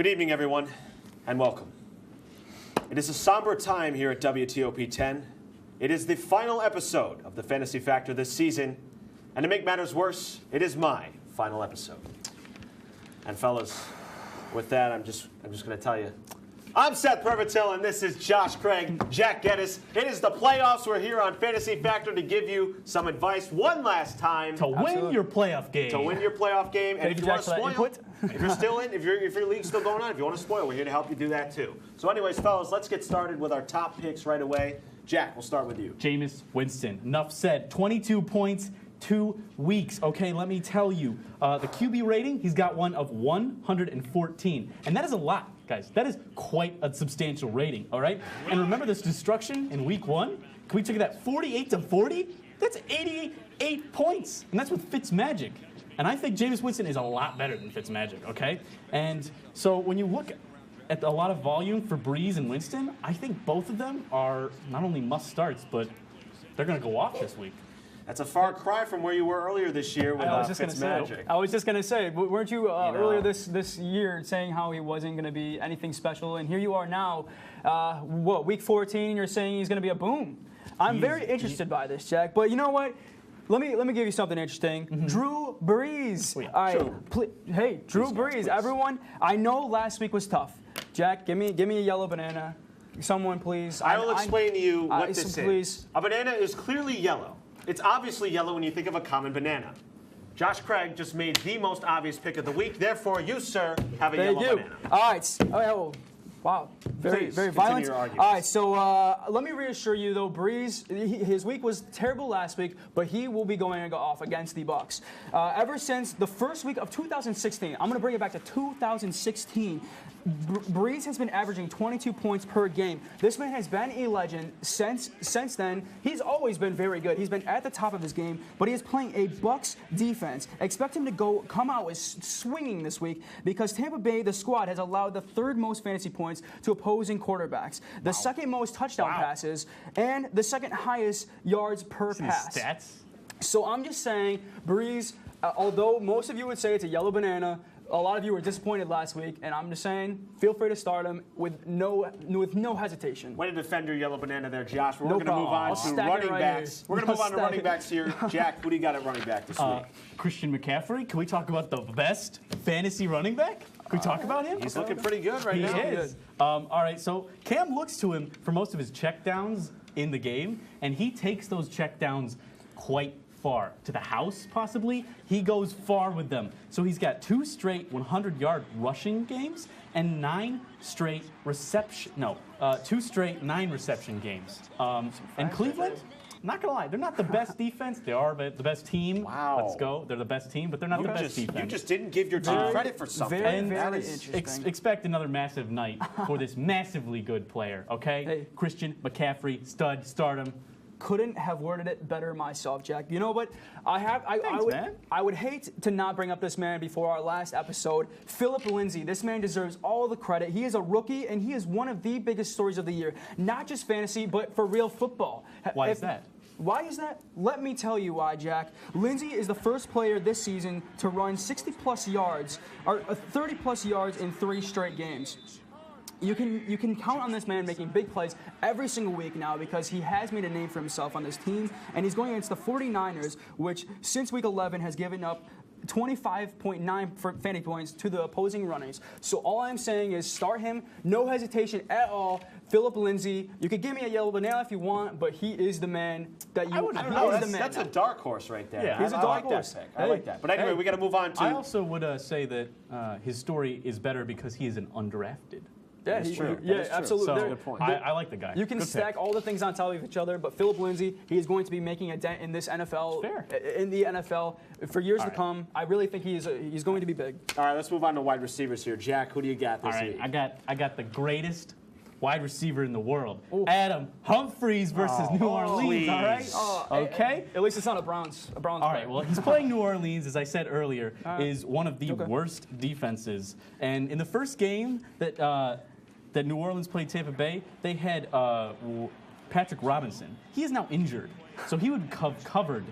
Good evening, everyone, and welcome. It is a somber time here at WTOP 10. It is the final episode of the Fantasy Factor this season, and to make matters worse, it is my final episode. And fellas, with that, I'm just going to tell you, I'm Seth Pervitil, and this is Josh Craig, Jack Geddes. It is the playoffs. We're here on Fantasy Factor to give you some advice one last time. To win your playoff game. To win your playoff game. And if you want to spoil, if you're still in, if your league's still going on, if you want to spoil, we're here to help you do that too. So anyways, fellas, let's get started with our top picks right away. Jack, we'll start with you. Jameis Winston. Enough said. 22 points, 2 weeks. Okay, let me tell you. The QB rating, he's got one of 114. And that is a lot, guys. That is quite a substantial rating, all right? And remember this destruction in week 1? Can we take that 48-40? That's 88 points. And that's with Fitzmagic. And I think Jameis Winston is a lot better than Fitzmagic, okay? And so when you look at a lot of volume for Breeze and Winston, I think both of them are not only must-starts, but they're going to go off this week. That's a far cry from where you were earlier this year with Fitzmagic. I was just going to say, weren't you earlier this year saying how he wasn't going to be anything special? And here you are now, week 14, you're saying he's going to be a boom. I'm very interested by this, Jack. But you know what? Let me give you something interesting. Mm-hmm. Drew Brees. Oh, yeah. All right. Hey, Drew Brees. Everyone, I know last week was tough. Jack, give me a yellow banana. Someone, please. I will explain to you what this please. is. A banana is clearly yellow. It's obviously yellow when you think of a common banana. Josh Craig just made the most obvious pick of the week. Therefore, you, sir, have a yellow banana. All right. Wow. Very violent. Your all right, so let me reassure you, though, Breeze, his week was terrible last week, but he will be going to go off against the Bucs. Ever since the first week of 2016, I'm going to bring it back to 2016, Breeze has been averaging 22 points per game. This man has been a legend since then. He's always been very good. He's been at the top of his game, but he is playing a Bucs defense. Expect him to come out with swinging this week because Tampa Bay, the squad, has allowed the third most fantasy points to opposing quarterbacks, the second most touchdown passes, and the second highest yards per pass. Stats. So I'm just saying, Breeze, although most of you would say it's a yellow banana, a lot of you were disappointed last week, and I'm just saying, feel free to start him with no hesitation. Way to defend your yellow banana there, Josh. We're going to move on to running backs. We're going to move on to running backs here. Jack, who do you got at running back this week? Christian McCaffrey. Can we talk about the best fantasy running back? Can we talk about him? He's looking pretty good right now. He is. All right, so Cam looks to him for most of his checkdowns in the game, and he takes those checkdowns quite far. To the house, possibly. He goes far with them. So he's got 2 straight 100-yard rushing games and 2 straight 9-reception games. And Cleveland, not going to lie, they're not the best defense. They are the best team. Wow. Let's go. They're the best team, but they're not the best defense. You just didn't give your team credit for something. Very interesting. Expect another massive night for this massively good player, okay? Hey. Christian McCaffrey, stud, start him. Couldn't have worded it better myself, Jack. You know what? I would hate to not bring up this man before our last episode. Philip Lindsay. This man deserves all the credit. He is a rookie, and he is one of the biggest stories of the year. Not just fantasy, but for real football. Why is that? Why is that? Let me tell you why, Jack. Lindsay is the first player this season to run 60-plus yards, or 30-plus yards in 3 straight games. You can count on this man making big plays every single week now because he has made a name for himself on this team, and he's going against the 49ers, which since week 11 has given up 25.9 fantasy points to the opposing runners. So all I'm saying is start him, no hesitation at all. Philip Lindsay, you could give me a yellow banana if you want, but he is the man that you. I don't know. That's a dark horse right there. Yeah, he's a dark horse. I like that. But anyway, we got to move on to. I also would say that his story is better because he is an undrafted. Yeah, that's true. Yeah, absolutely. So good point. I like the guy. You can Good stack pick. all the things on top of each other, but Philip Lindsay, he is going to be making a dent in this NFL. Fair. In the NFL for years to come. I really think he's going to be big. All right, let's move on to wide receivers here. Jack, who do you got this week? I got the greatest wide receiver in the world. Ooh. Adam Humphries versus New Orleans. Please. All right. Okay. At least it's not a Browns. All right. Well, he's playing New Orleans, as I said earlier, is one of the worst defenses. And in the first game that New Orleans played Tampa Bay, they had Patrick Robinson. He is now injured, so he would have covered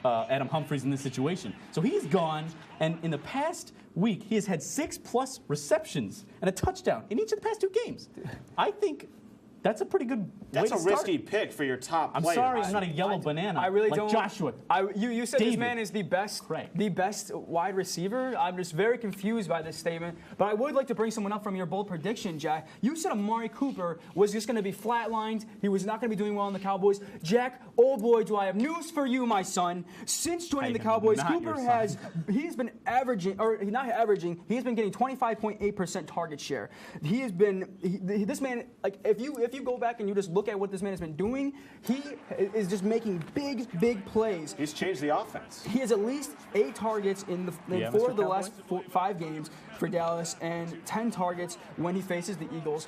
Adam Humphries in this situation. So he's gone, and in the past week, he has had 6+ receptions and a touchdown in each of the past 2 games. I think that's a pretty good That's way a to start. risky pick for your top I'm player. sorry, I'm not a yellow banana. I really like don't. Joshua. You said David. this man is the best, Correct. the best wide receiver. I'm just very confused by this statement. But I would like to bring someone up from your bold prediction, Jack. You said Amari Cooper was just going to be flatlined. He was not going to be doing well in the Cowboys. Jack, oh boy, do I have news for you, my son. Since joining the Cowboys, not Cooper your son. he's been averaging, or not averaging, he's been getting 25.8% target share. He has been, this man, like if you go back and you just look at what this man has been doing, he is just making big plays. He's changed the offense. He has at least 8 targets in Yeah, four Mr. of the last Cowboy? 5 games for Dallas, and 10 targets when he faces the Eagles.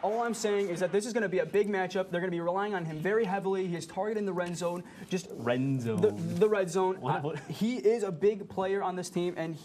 All I'm saying is that this is going to be a big matchup. They're going to be relying on him very heavily. He is targeted in the red zone. Just Red zone. the red zone. What? He is a big player on this team, and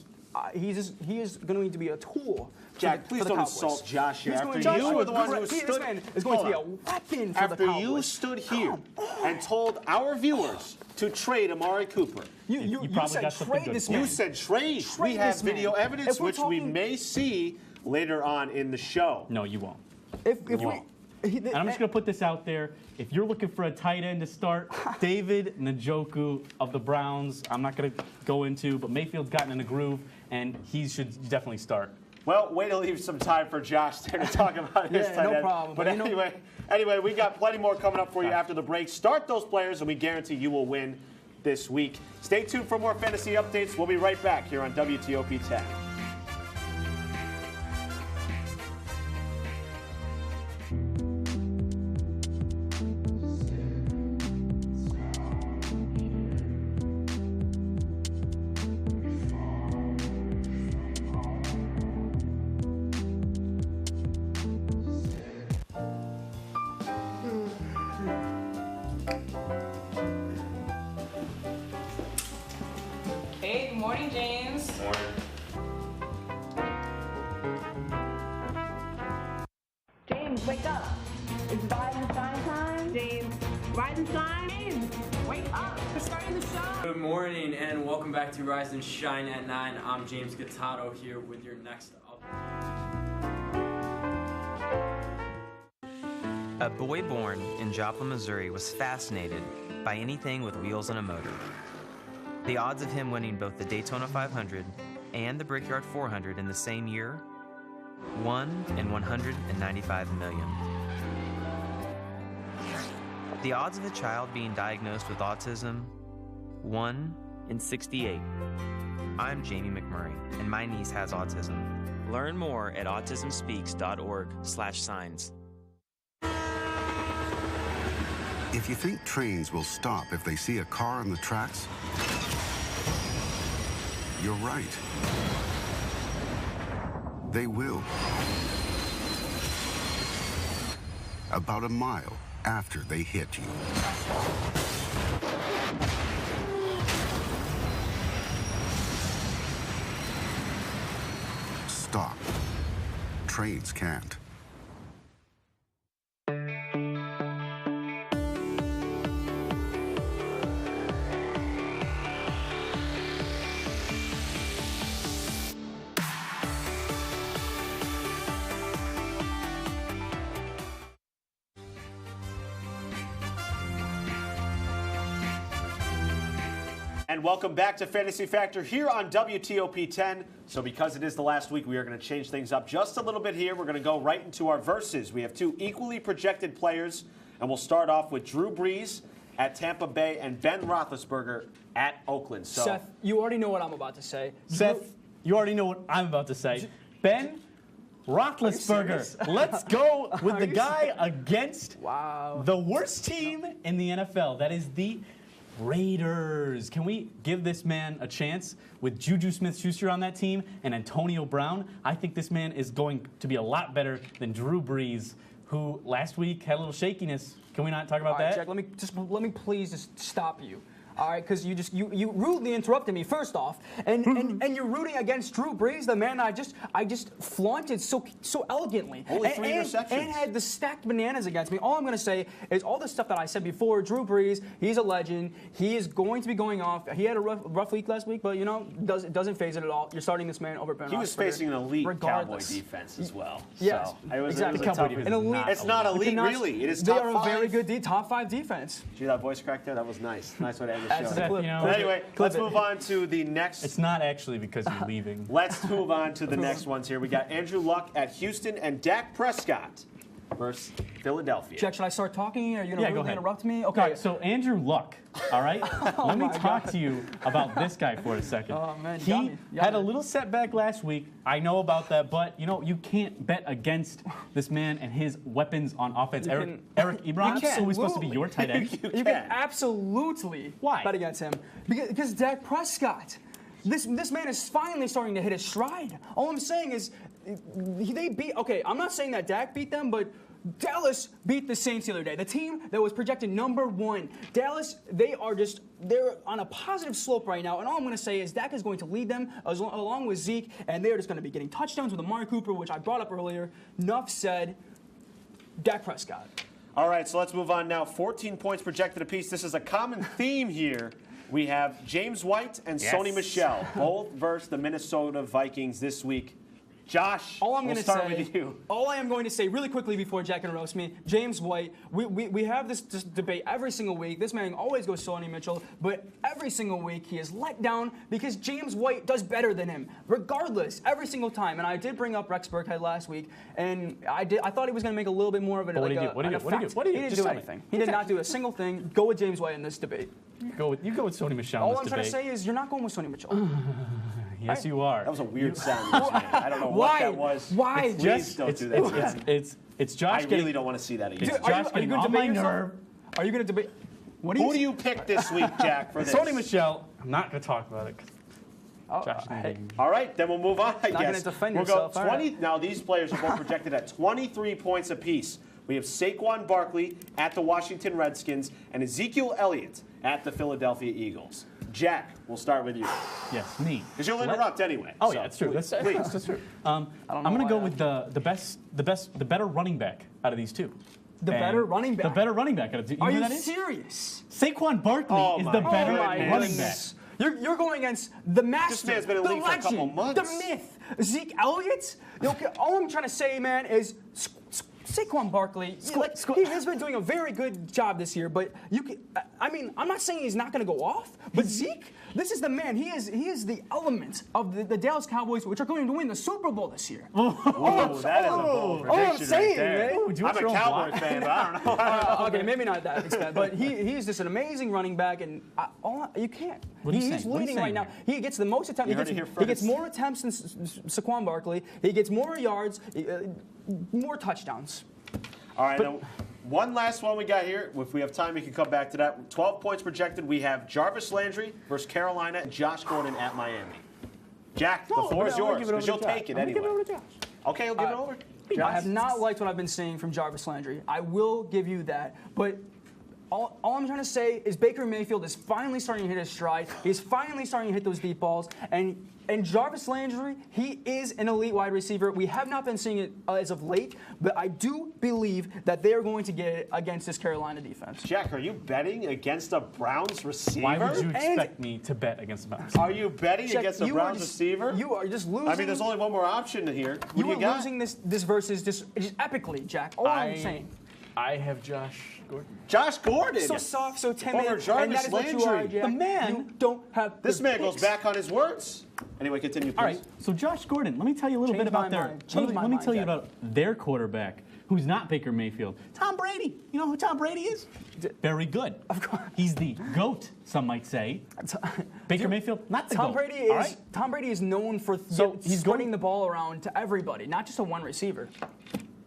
he is going to be a tool. Jack, for please the don't Cowboys. insult Josh here. He's After going to- you were the one who This stood. man is going to be a Hold on. weapon for the After Cowboys. you stood here and told our viewers to trade Amari Cooper, You probably said got something trade good this for man. you said trade. We Trade have this man. video evidence, If we're which we talking- may see later on in the show. No, you won't. If we, won't. And I'm just going to put this out there. If you're looking for a tight end to start, David Njoku of the Browns, I'm not going to go into, but Mayfield's gotten in a groove, and he should definitely start. Well, way to leave some time for Josh there to talk about his Yeah, tight no end. problem. But But you know- anyway, we got plenty more coming up for you after the break. Start those players, and we guarantee you will win this week. Stay tuned for more fantasy updates. We'll be right back here on WTOP 10. Hey, good morning, James. James, wake up. It's Rise and Shine time. James, Rise and Shine. James, wake up. We're starting the show. Good morning and welcome back to Rise and Shine at 9. I'm James Gattato here with your next update. A boy born in Joplin, Missouri was fascinated by anything with wheels and a motor. The odds of him winning both the Daytona 500 and the Brickyard 400 in the same year? 1 in 195 million. The odds of a child being diagnosed with autism? 1 in 68. I'm Jamie McMurray, and my niece has autism. Learn more at autismspeaks.org/signs. If you think trains will stop if they see a car on the tracks, you're right. They will. About a mile after they hit you. Stop. Trains can't. And welcome back to Fantasy Factor here on WTOP 10. So because it is the last week, we are going to change things up just a little bit here. We're going to go right into our verses. We have 2 equally projected players, and we'll start off with Drew Brees at Tampa Bay and Ben Roethlisberger at Oakland. So Seth, you already know what I'm about to say. Seth, you already know what I'm about to say. Ben Roethlisberger. Let's go with the guy against the worst team in the NFL. That is the Raiders. Can we give this man a chance with Juju Smith-Schuster on that team and Antonio Brown? I think this man is going to be a lot better than Drew Brees, who last week had a little shakiness. Can we not talk about All right, that? Jack, let me please just stop you. all right? Because you rudely interrupted me first off, and you're rooting against Drew Brees, the man I just flaunted so elegantly. Only 3 interceptions. And had the stacked bananas against me. All I'm going to say is all the stuff that I said before. Drew Brees, he's a legend. He is going to be going off. He had a rough week last week, but it doesn't phase it at all. You're starting this man over Ben Roethlisberger. He was facing an elite regardless. Cowboy defense as well. Yes, so it was, exactly. It was a tough- An elite. It's not elite, really. It is top They are 5. a very good top 5 defense. See that voice crack there? That was nice. Nice way to end the That's show. the clip. But anyway, let's move on to the next. It's not actually because you're leaving. Let's move on to the next ones here. We got Andrew Luck at Houston and Dak Prescott versus Philadelphia. Jack, should I start talking? Are you going to go ahead. interrupt me? Okay. All right, so Andrew Luck, all right? Let me my talk God. to you about this guy for a second. Oh, man, you he got me. You got had a me. little setback last week. I know about that, but, you can't bet against this man and his weapons on offense. Eric Ebron is always supposed to be your tight end. You can absolutely Why? bet against him. Because Dak Prescott, this man is finally starting to hit his stride. All I'm saying is they beat, okay, I'm not saying that Dak beat them, but Dallas beat the Saints the other day. The team that was projected number 1. Dallas, they're on a positive slope right now. And all I'm going to say is Dak is going to lead them along with Zeke, and they're just going to be getting touchdowns with Amari Cooper, which I brought up earlier. Enough said. Dak Prescott. All right, so let's move on now. 14 points projected apiece. This is a common theme here. We have James White and Sony Michel, both versus the Minnesota Vikings this week. Josh, All I'm we'll going to start say, with you. all I am going to say really quickly before Jack can roast me, James White, we have this debate every single week. This man always goes Sony Mitchell, but every single week he is let down because James White does better than him, regardless, every single time. And I did bring up Rex Burkhead last week, and I thought he was going to make a little bit more of it. What did he do? What did he do? He didn't do anything. He did not do a single thing. Go with James White in this debate. You go with Sony Michel in All this I'm debate. trying to say is you're not going with Sony Mitchell. Yes, you are. That was a weird sound. You just made. I don't know what that was. Why? Please don't do that. It's Josh I getting. really don't want to see that again. It's Josh are you getting going to on my debate yourself? nerve. Are you going to debate? What Who do you pick this week, Jack, for this? Sony Michel. I'm not going to talk about it. 'Cause Josh hey. All right, then we'll move on, I Not guess. gonna defend we'll yourself, go all 20. right. Now, these players are both projected at 23 points apiece. We have Saquon Barkley at the Washington Redskins and Ezekiel Elliott at the Philadelphia Eagles. Jack, we'll start with you. Yes, me. Because you'll interrupt anyway. Oh so yeah, that's true. Please. That's true. I'm going to go with the better running back out of these two. The better running back? The better running back out of these. Are who you that is? serious? Saquon Barkley Oh is my the better goodness. running back. You're going against the master, man's been in the the league for a couple legend, months. the myth, Zeke Elliott. Okay, all I'm trying to say, man, is Saquon Barkley. He has been doing a very good job this year, but I'm not saying he's not going to go off, but Zeke, this is the man. He is the element of the Dallas Cowboys, which are going to win the Super Bowl this year. Oh, that is a bold all I'm prediction saying, right there. man. Ooh, do you I'm want a your own Cowboy block? fan, but I don't know. Okay, maybe not that extent, but he's just an amazing running back, and you can't. What are you He's saying? What are you leading right saying now. He gets the most attempts. You heard it here He gets first. more attempts than Saquon Barkley. He gets more yards, more touchdowns. All right, now, one last one we got here. If we have time, we can come back to that. 12 points projected. We have Jarvis Landry versus Carolina and Josh Gordon at Miami. Jack, the floor is yours because you'll take it anyway. Okay, you'll give it over. I have not liked what I've been seeing from Jarvis Landry. I will give you that, but all I'm trying to say is Baker Mayfield is finally starting to hit his stride. He's finally starting to hit those deep balls, and Jarvis Landry, he is an elite wide receiver. We have not been seeing it as of late, but I do believe that they are going to get it against this Carolina defense. Jack, are you betting against a Browns receiver? Why would you expect me to bet against the Browns? Are you betting Jack, against a you are Browns just- receiver? You are just losing. I mean, there's only one more option here. Who do You you are got? losing this versus just epically, Jack. All I'm saying. I have Josh Gordon. Josh Gordon. So soft, so timid, Over Jarvis and that is what you are, Landry. Jack. The man- You don't have This good man goes picks. back on his words. Anyway, continue, please. All right, so Josh Gordon, let me tell you a little Change bit about my their. mind. Change my Let me mind, tell you Jack. about their quarterback, who's not Baker Mayfield. Tom Brady. You know who Tom Brady is? Very good. Of course. He's the GOAT, some might say. Baker Mayfield, not the Tom GOAT. Brady all is right? Tom Brady is known for So he's spreading going- the ball around to everybody, not just a one receiver.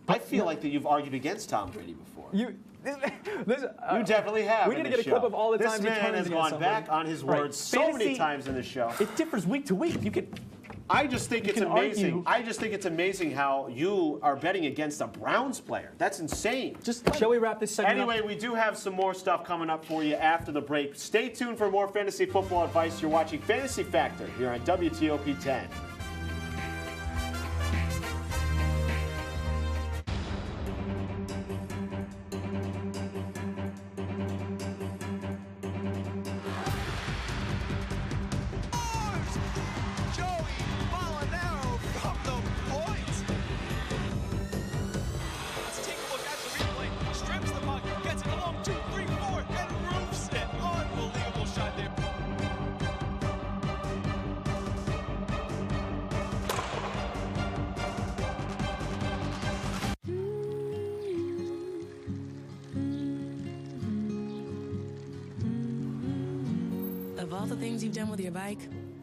I feel like that you've argued against Tom Brady before. You You definitely have. we in need to this get a clip show. of all the this times he man turns has against gone somebody. back on his Right. words so many Fantasy- times in the show. It differs week to week. You could I just think it's can amazing. argue. I just think it's amazing how you are betting against a Browns player. That's insane. Shall we wrap this segment Anyway, up? we do have some more stuff coming up for you after the break. Stay tuned for more fantasy football advice. You're watching Fantasy Factor here on WTOP 10. Of all the things you've done with your bike,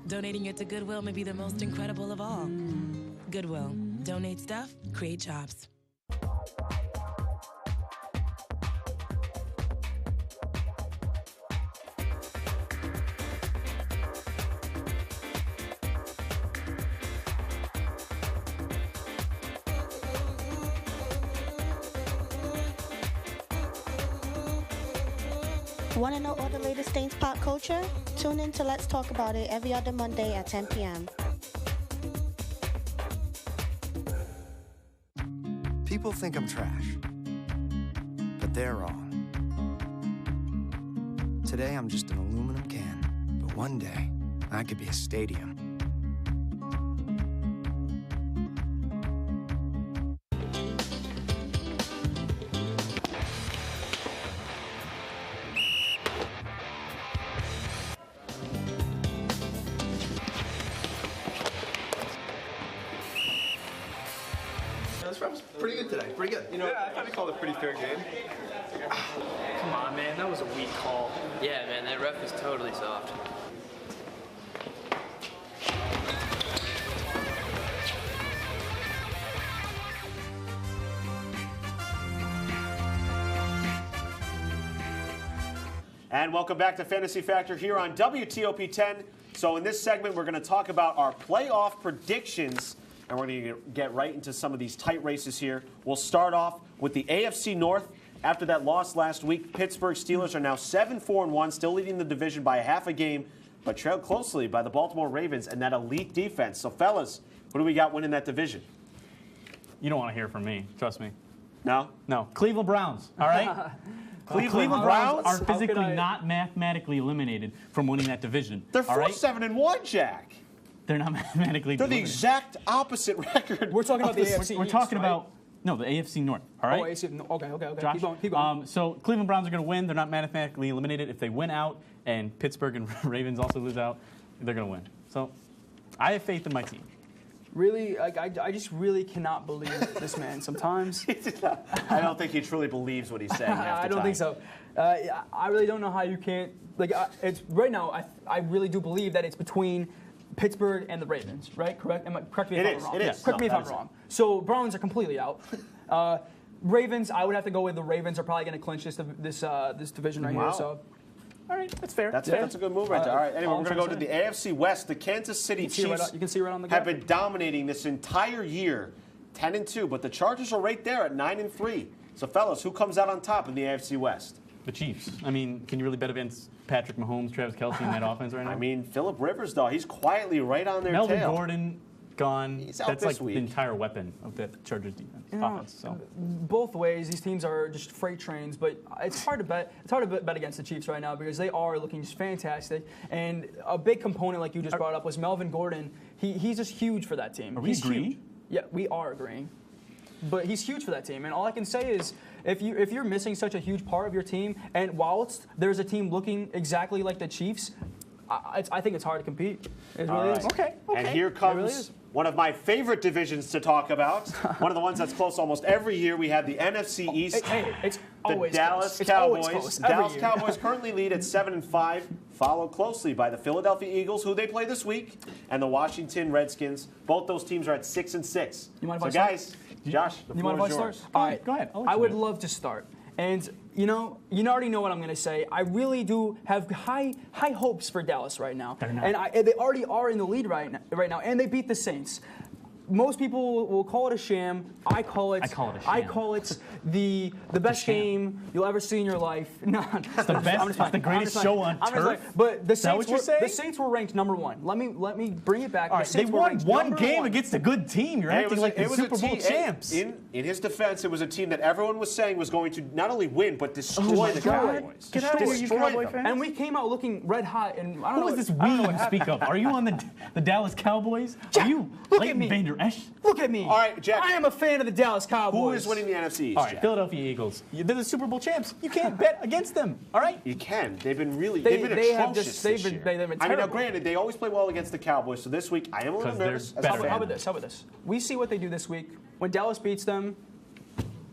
donating it to Goodwill may be the most incredible of all. Goodwill. Donate stuff, create jobs. Want to know all the latest things pop culture? Tune in to Let's Talk About It every other Monday at 10 p.m. People think I'm trash, but they're wrong. Today I'm just an aluminum can, but one day I could be a stadium. This ref's pretty good today. Pretty good. You know, I thought he called a pretty fair game. Come on, man. That was a weak call. Yeah, man, that ref is totally soft. And welcome back to Fantasy Factor here on WTOP 10. So in this segment, we're going to talk about our playoff predictions, and we're going to get right into some of these tight races here. We'll start off with the AFC North. After that loss last week, Pittsburgh Steelers are now 7-4-1, still leading the division by a half a game, but trailed closely by the Baltimore Ravens and that elite defense. So, fellas, what do we got winning that division? You don't want to hear from me. Trust me. No? No. Cleveland Browns, all right? Cleveland Browns are physically not mathematically eliminated from winning that division. They're all right? 4-7-1, Jack. They're not mathematically They're the eliminated. exact opposite record. We're talking about the AFC We're East, talking right? about, no, the AFC North, all right? Oh, AFC. Okay. Josh? Keep going. Keep going. So Cleveland Browns are going to win. They're not mathematically eliminated. If they win out and Pittsburgh and Ravens also lose out, they're going to win. So I have faith in my team. Really, I just really cannot believe this man sometimes. I don't think he truly believes what he's saying half the I don't time. think so. I really don't know how you can't. It's right now. I really do believe that it's between Pittsburgh and the Ravens, right? Correct? Correct me if I'm wrong. It is. Correct me if I'm wrong. So Browns are completely out. Ravens, I would have to go with the Ravens are probably going to clinch this division right here. So. All right, that's fair. That's a good move right there. All right, anyway, we're going to go to the say. AFC West. The Kansas City Chiefs You can see right on the have graphic. been dominating this entire year, 10-2, but the Chargers are right there at 9-3. So, fellas, who comes out on top in the AFC West? The Chiefs. I mean, can you really bet against Patrick Mahomes, Travis Kelce in that offense right now? I mean, Phillip Rivers, though, he's quietly right on their Melvin tail. Gordon gone. He's out That's this like week. the entire weapon of that Chargers defense offense. So. Both ways, these teams are just freight trains, but it's hard to bet. It's hard to bet against the Chiefs right now because they are looking just fantastic. And a big component, like you just brought up, was Melvin Gordon. He's just huge for that team. Are we agreeing? Huge. Yeah, we are agreeing. But he's huge for that team, and all I can say is, if you're missing such a huge part of your team, and whilst there's a team looking exactly like the Chiefs, I think it's hard to compete. It really is. Okay. And here really comes is. one of my favorite divisions to talk about. One of the ones that's close almost every year. We have the NFC East. It's The always Dallas close. Cowboys. It's always close every Dallas year. Cowboys currently lead at 7-5, followed closely by the Philadelphia Eagles, who they play this week, and the Washington Redskins. Both those teams are at 6-6. You mind if so, I start? guys, Josh, the You floor mind is if I yours. start? All right. Go ahead. I would love to start. And you already know what I'm going to say. I really do have high hopes for Dallas right now. And they already are in the lead right now, and they beat the Saints. Most people will call it a sham. I call it a sham. I call it the best game you'll ever see in your life. No, it's the best. It's the greatest show on turf. But the Saints were ranked number 1. Let me bring it back. All right, they won one game against a good team. You're acting like the Super Bowl champs. In his defense, it was a team that everyone was saying was going to not only win but destroy the Cowboys. Get out of here, you Cowboy fans. And we came out looking red hot. And I don't know. Who is this we you speak of? Are you on the Dallas Cowboys? Jack, are you look at me. Look at me. All right, Jack. I am a fan of the Dallas Cowboys. Who is winning the NFC East? All right, Jack? Philadelphia Eagles. They're the Super Bowl champs. You can't bet against them. All right. You can. They've been atrocious this year. They've been I mean, now granted, they always play well against the Cowboys. So this week, I am a little nervous. How about this? We see what they do this week. When Dallas beats them,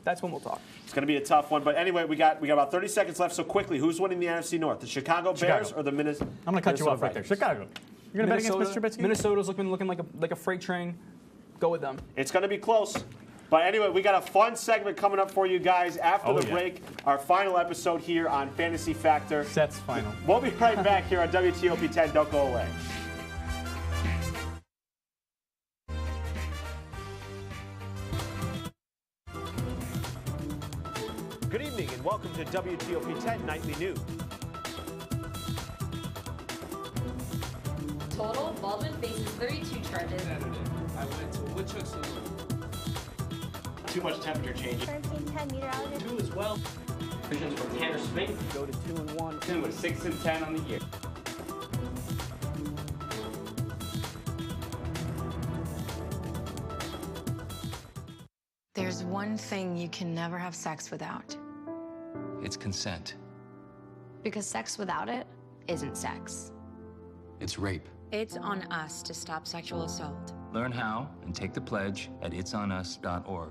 that's when we'll talk. It's going to be a tough one. But anyway, we got about 30 seconds left. So quickly, who's winning the NFC North? The Chicago Bears or the Minnesota? I'm going to cut you off right there. Chicago. You're going to bet against Mr. Trubisky? Minnesota's looking like a freight train. Go with them. It's going to be close. But anyway, we got a fun segment coming up for you guys after the break. Our final episode here on Fantasy Factor. Seth's final. We'll be right back here on WTOP 10. Don't go away. Good evening and welcome to WTOP 10 Nightly News. Total, Baldwin faces 32 charges. I went to Woodchuck Saloon. Too much temperature change. 13-10 meteorologist. 2 as well. Visions from Tanner Smith. Go to 2-1. 2 with 6 and 10 on the year. There's one thing you can never have sex without. It's consent. Because sex without it isn't sex. It's rape. It's on us to stop sexual assault. Learn how and take the pledge at itsonus.org.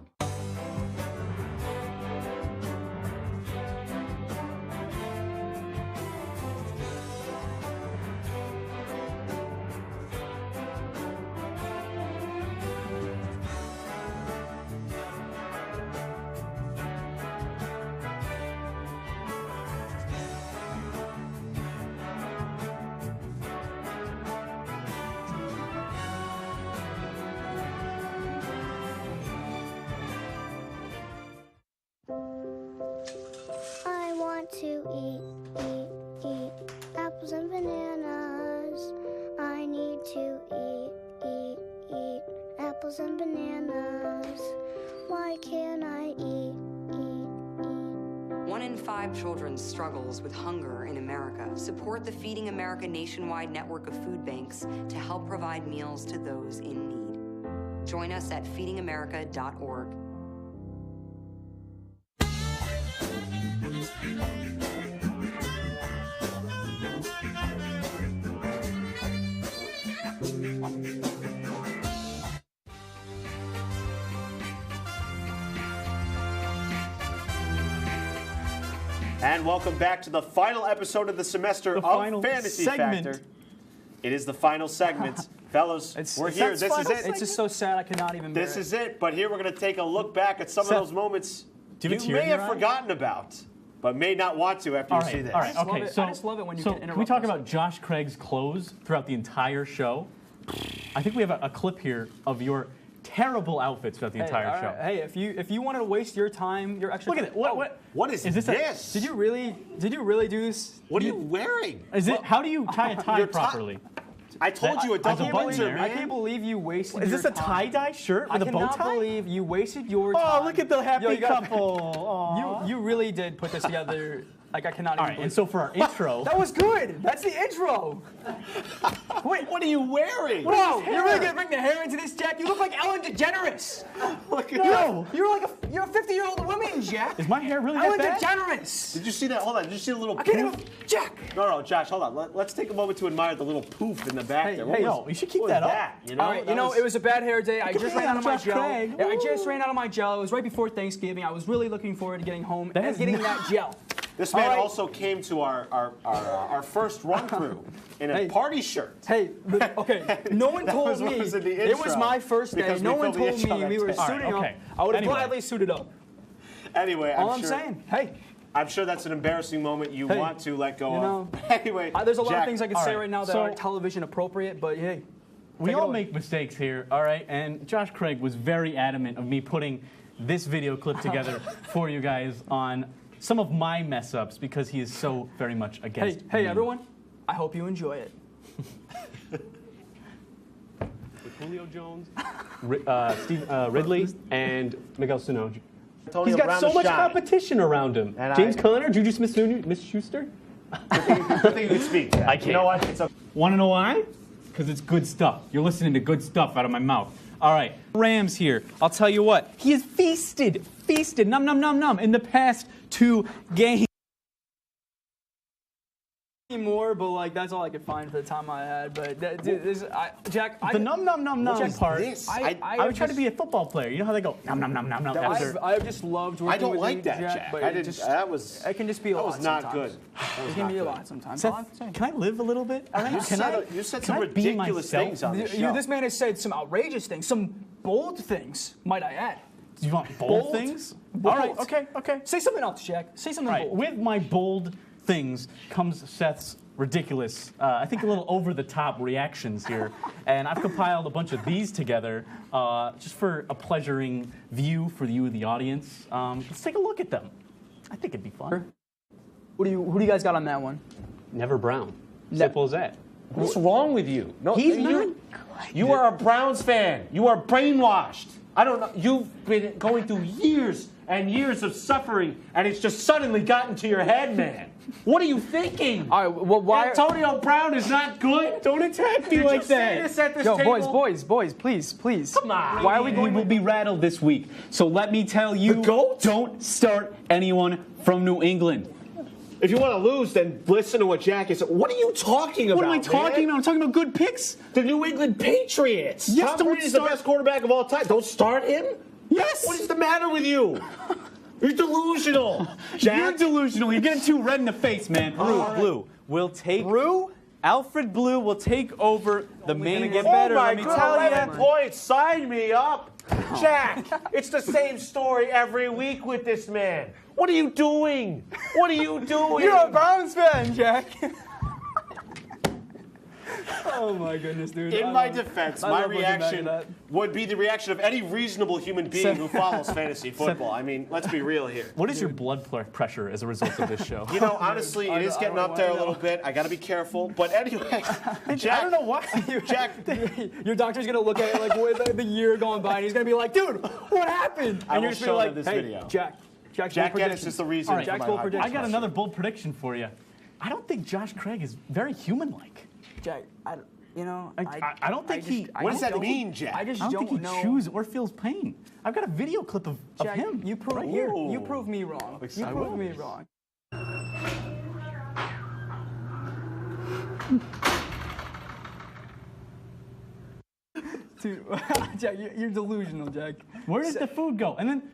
I want to eat apples and bananas. I need to eat apples and bananas. Why can't I eat? 1 in 5 children struggles with hunger in America. Support the Feeding America nationwide network of food banks to help provide meals to those in need. Join us at feedingamerica.org. And welcome back to the final episode of the semester of Fantasy Factor. It is the final segment. Fellas, we're here. This is it. It's just so sad I cannot even bear This is it. But here we're going to take a look back at some of those moments you may have forgotten about, but may not want to after you see this. All right, okay. I just love it when you can interrupt can we talk us. about Josh Craig's clothes throughout the entire show? I think we have a clip here of your terrible outfits throughout the entire show. Hey, if you wanted to waste your time, your extra. Look at it. What is this? Did you really do this? What are you wearing? Is it? How do you tie a tie properly? I told you, a double winter, man. I can't believe you wasted Is your this a time. tie-dye shirt with a bow tie? I cannot believe you wasted your time. Oh, look at the happy couple. You really did put this together. Like, I cannot even believe and so for our intro... That was good. That's the intro. Wait, what are you wearing? Whoa, you're really going to bring the hair into this, Jack? You look like Ellen DeGeneres. Look at you. You're a 50-year-old woman, Jack. Is my hair really Ellen that bad? DeGeneres. Did you see that? Hold on. Did you see the little I poof? can't even... Jack. No, Josh, hold on. Let's take a moment to admire the little poof in the back there. You should keep that up. You know? All right, it was a bad hair day. I just ran out of my gel. Yeah, I just ran out of my gel. It was right before Thanksgiving. I was really looking forward to getting home and getting that gel. This man also came to our first run through in a party shirt. Hey, okay, no one told me. It was my first day. No one told me we were suiting up. I would have gladly suited up. Anyway, All I'm saying, hey. I'm sure that's an embarrassing moment you want to let go of. Anyway, there's a lot Jack, of things I can say right now that aren't television appropriate, but hey. We all make mistakes here, all right? And Josh Craig was very adamant of me putting this video clip together for you guys on some of my mess-ups because he is so very much against Hey, me. everyone, I hope you enjoy it. Julio Jones, Ridley, and Miguel Sano. He's got so much competition around him. And James Conner, Juju Smith-Schuster. Good thing you speak. Jack. I can't. You know what? Want to know why? Because it's good stuff. You're listening to good stuff out of my mouth. All right, Rams here. I'll tell you what. He has feasted, num, num, num, num, in the past 2 games. More, but like that's all I could find for the time I had. But Jack, the num num num num part. I would try to be a football player. You know how they go num num num num num. I've just loved working I don't with like you, that, Jack. But it can just be a lot. That was not sometimes. good. It can be a lot sometimes. Seth, can I live a little bit? All right? You said some ridiculous things on this show. This man has said some outrageous things, some bold things, might I add. Do you want bold things? Bold. All right, okay. Say something else, Jack. Say something bold. With my bold things comes Seth's ridiculous, I think a little over-the-top reactions here. And I've compiled a bunch of these together just for a pleasuring view for you, the audience. Let's take a look at them. I think it'd be fun. Who do you guys got on that one? Never Brown. Simple as that. What's wrong with you? No, he's not. You are a Browns fan. You are brainwashed. I don't know. You've been going through years and years of suffering, and it's just suddenly gotten to your head, man. What are you thinking? All right, well, why? Antonio Brown is not good. Don't attack me like that. This at this Yo, table? boys, please. Come on. Why are we going? We will be rattled this week. So let me tell you, don't start anyone from New England. If you want to lose, then listen to what Jack is. What are you talking about? What am I talking about? I'm talking about good picks. The New England Patriots. Yes, Tom Brady's the best quarterback of all time. Don't start him. Yes. What is the matter with you? You're delusional. Jack. You're delusional. You're getting too red in the face, man. Blue will take. Alfred Blue will take over the main. Get better. Let me tell you. 11 points. Sign me up. Jack, it's the same story every week with this man. What are you doing? What are you doing? You're a Browns fan, Jack. Oh my goodness, dude. In my defense, my reaction would be the reaction of any reasonable human being who follows fantasy football. I mean, let's be real here. What is your blood pressure as a result of this show? You know, honestly, it is getting up there a little bit. I got to be careful. But anyway, Jack, I don't know why. Jack, your doctor's going to look at it like with the year going by, and he's going to be like, dude, what happened? I And will you're just show like, them this hey, video. Jack Geddes is the reason. All right, Jack's bold prediction. I got another bold prediction for you. I don't think Josh Craig is very human-like. Jack, I don't think he. What does that mean, Jack? I just don't don't think he know. chews or feels pain. I've got a video clip of Jack, him. You prove right here. You prove me wrong. You prove me wrong. Dude, Jack, you're delusional, Jack. Where does the food go? And then,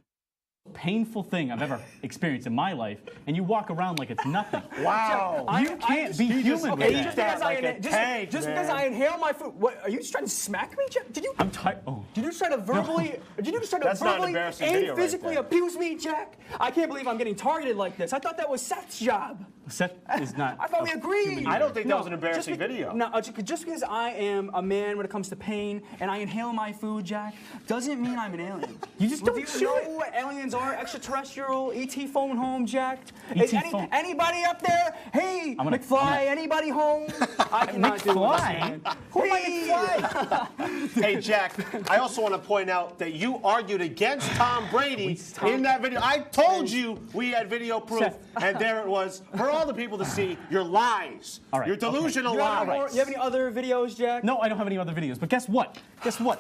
painful thing I've ever experienced in my life, and you walk around like it's nothing. Wow. You can't be human with Okay, that. just because I inhale my food, what are you just trying to smack me, Jack? Did you? I'm tired. Oh. Did you just try to verbally? Did you just try to That's not an verbally embarrassing and video right physically there. abuse me, Jack? I can't believe I'm getting targeted like this. I thought that was Seth's job. Seth is not. I thought we agreed. I don't think that was an embarrassing video. No, just because I am a man when it comes to pain and I inhale my food, Jack, doesn't mean I'm an alien. You just don't Do you chew know it. what aliens are? Extraterrestrial, ET phone home, Jack? ET Is phone. anybody up there? Hey, McFly, anybody home? I cannot do this, man. Who am I McFly? Hey, Jack, I also want to point out that you argued against Tom Brady in that video. I told you we had video proof, and there it was for all the people to see your lies. All right, your delusional lies. You have any other videos, Jack? No, I don't have any other videos. But guess what?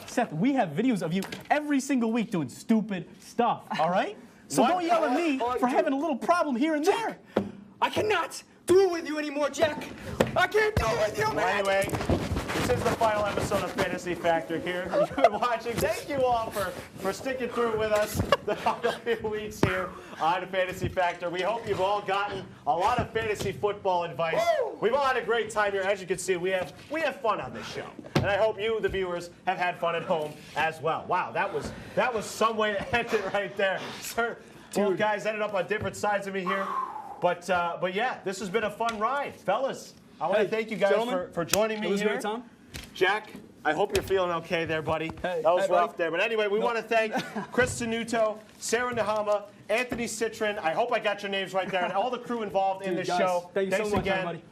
Seth, we have videos of you every single week doing stupid stuff, all right? So don't yell at me for having a little problem here and there. I cannot do it with you anymore, Jack. I can't do it with you, man. Well, anyway, this is the final episode of Fantasy Factor here. You've been watching. Thank you all for sticking through with us the final few weeks here on Fantasy Factor. We hope you've all gotten a lot of fantasy football advice. We've all had a great time here. As you can see, we have fun on this show. And I hope you, the viewers, have had fun at home as well. Wow, that was some way to end it right there. Sir, Both guys ended up on different sides of me here. But yeah, this has been a fun ride. Fellas, I want to thank you guys for joining me it was here. a great time. Jack, I hope you're feeling okay there, buddy. That was rough there. But anyway, we want to thank Chris Sanuto, Sarah Nahama, Anthony Citron. I hope I got your names right there, and all the crew involved in this show. Thank you so much, again. everybody.